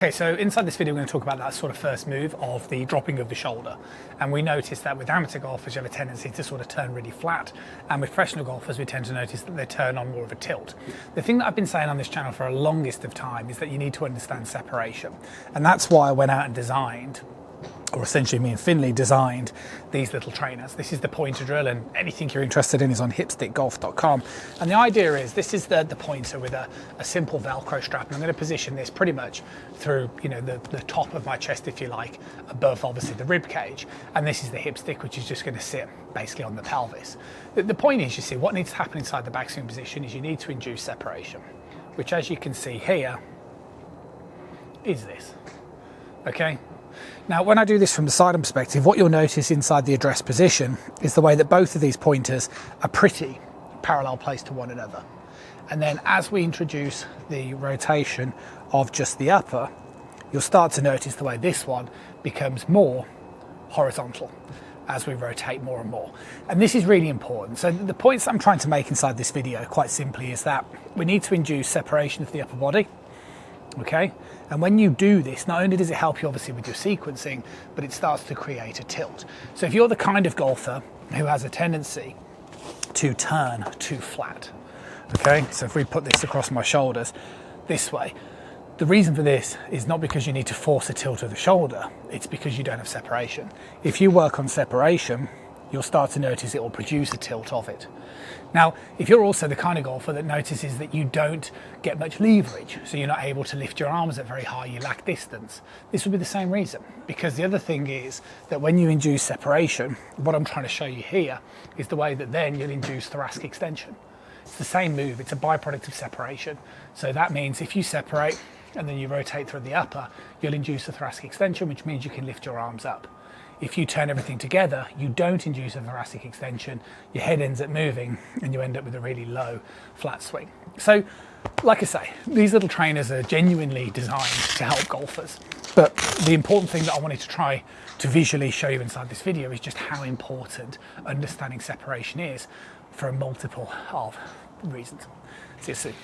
Okay, so inside this video we're going to talk about that sort of first move of the dropping of the shoulder. And we notice that with amateur golfers you have a tendency to sort of turn really flat, and with professional golfers we tend to notice that they turn on more of a tilt. The thing that I've been saying on this channel for a longest of time is that you need to understand separation. And that's why I went out and designed, or essentially me and Finley designed, these little trainers. This is the pointer drill, and anything you're interested in is on hipstickgolf.com. And the idea is, this is the pointer with a simple Velcro strap, and I'm going to position this pretty much through, the top of my chest, if you like, above obviously the rib cage. And this is the hip stick, which is just going to sit basically on the pelvis. The point is, you see, what needs to happen inside the backswing position is you need to induce separation, which, as you can see here, is this. Okay. Now, when I do this from the side perspective, what you'll notice inside the address position is the way that both of these pointers are pretty parallel placed to one another. And then as we introduce the rotation of just the upper, you'll start to notice the way this one becomes more horizontal as we rotate more and more. And this is really important. So the points that I'm trying to make inside this video, quite simply, is that we need to induce separation of the upper body. Okay, and when you do this, not only does it help you obviously with your sequencing, but it starts to create a tilt. So if you're the kind of golfer who has a tendency to turn too flat, okay, so if we put this across my shoulders this way, the reason for this is not because you need to force a tilt of the shoulder, it's because you don't have separation. If you work on separation, you'll start to notice it will produce a tilt of it. Now, if you're also the kind of golfer that notices that you don't get much leverage, so you're not able to lift your arms up very high, you lack distance, this would be the same reason. Because the other thing is that when you induce separation, what I'm trying to show you here is the way that then you'll induce thoracic extension. It's the same move, it's a byproduct of separation. So that means if you separate and then you rotate through the upper, you'll induce a thoracic extension, which means you can lift your arms up. If you turn everything together, you don't induce a thoracic extension, your head ends up moving and you end up with a really low flat swing. So, like I say, these little trainers are genuinely designed to help golfers. But the important thing that I wanted to try to visually show you inside this video is just how important understanding separation is for a multiple of reasons. See you soon.